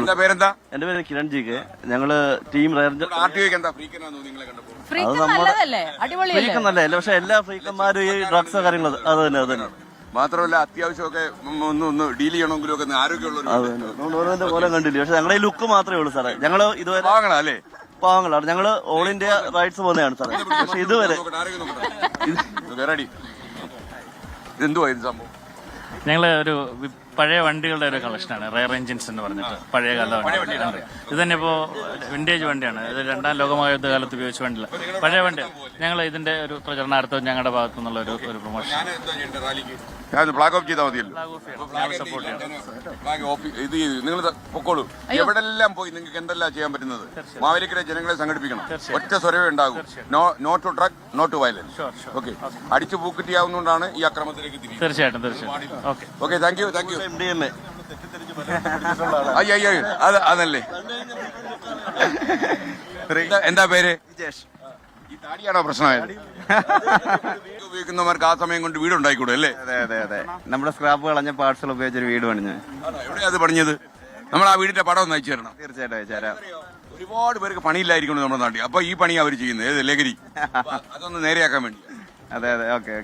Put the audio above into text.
എന്താ പേരെന്താ? എന്റെ പേര് കിരൺ ജി കെ. ഞങ്ങള് ടീം ഫ്രീക്കന്നല്ലേ, പക്ഷെ എല്ലാ ഫ്രീക്കന്മാരും ഈ ഡ്രഗ്സ് കാര്യങ്ങൾ അത് തന്നെ മാത്രമല്ല അത്യാവശ്യമൊക്കെ ഒന്ന് ഡീൽ ചെയ്യണമെങ്കിലും ഒക്കെ ആരോഗ്യമുള്ള പോലെ കണ്ടില്ല. പക്ഷെ ഞങ്ങളുടെ ഈ ലുക്ക് മാത്രമേ ഉള്ളൂ സാറേ. ഞങ്ങള് ഇതുവരെ അല്ലേ പാവങ്ങളാണ്. ഞങ്ങള് ഓൾ ഇന്ത്യ റൈഡ്സ് പോകുന്നതാണ് സാറേ. പക്ഷെ ഇതുവരെ ഇതെന്തുവാ ഇത് സംഭവം? ഞങ്ങള് ഒരു പഴയ വണ്ടികളുടെ ഒരു കളക്ഷനാണ്, റെയർ എഞ്ചിൻസ് എന്ന് പറഞ്ഞിട്ട്. പഴയകാല വണ്ടി ഇത് തന്നെ ഇപ്പോ വിന്റേജ് വണ്ടിയാണ്. ഇത് രണ്ടാം ലോകമഹായുദ്ധ കാലത്ത് ഉപയോഗിച്ച വണ്ടിയില്ല, പഴയ വണ്ടി. ഞങ്ങൾ ഇതിന്റെ ഒരു പ്രചരണാർത്ഥം ഞങ്ങളുടെ ഭാഗത്തു നിന്നുള്ള ഒരു പ്രൊമോഷൻ ഫ്ലാഗ് ഓഫ് ചെയ്താൽ മതിയല്ലോ. സപ്പോർട്ട് ചെയ്യണം. ഇത് നിങ്ങൾ പൊക്കോളൂ. എവിടെല്ലാം പോയി നിങ്ങൾക്ക് എന്തെല്ലാം ചെയ്യാൻ പറ്റുന്നത് മാവേലിക്കര ജനങ്ങളെ സംഘടിപ്പിക്കണം. ഒറ്റ സ്വരവേ ഉണ്ടാകും. No to drug, no to violence. Okay, അടിച്ചു പൂക്കിട്ടിയാവുന്നതുകൊണ്ടാണ് ഈ അക്രമത്തിലേക്ക് തീർച്ചയായിട്ടും. Okay, thank you. MDMA അയ്യോ അതല്ലേ. എന്താ പേര്? ഈ താടിയാണോ പ്രശ്നമായത്? ഉപയോഗിക്കുന്നവർക്ക് ആ സമയം കൊണ്ട് വീട് ഉണ്ടായിക്കൂടെ അല്ലേ? അതെ. നമ്മുടെ സ്ക്രാപ്പ് കളഞ്ഞ പാർട്സുകൾ ഉപയോഗിച്ചൊരു വീട് പണിഞ്ഞു. എവിടെയാ അത് പണിഞ്ഞത്? നമ്മൾ ആ വീടിന്റെ പടം ഒന്ന് അയച്ചു തരണം. തീർച്ചയായിട്ടും അയച്ചുതരാം. ഒരുപാട് പേർക്ക് പണിയില്ലായിരിക്കണം നമ്മുടെ നാട്ടിൽ. അപ്പൊ ഈ പണി അവർ ചെയ്യുന്നത് ഏത് ലഹരി, അതൊന്ന് നേരെയാക്കാൻ വേണ്ടി. അതെ. ഓക്കെ.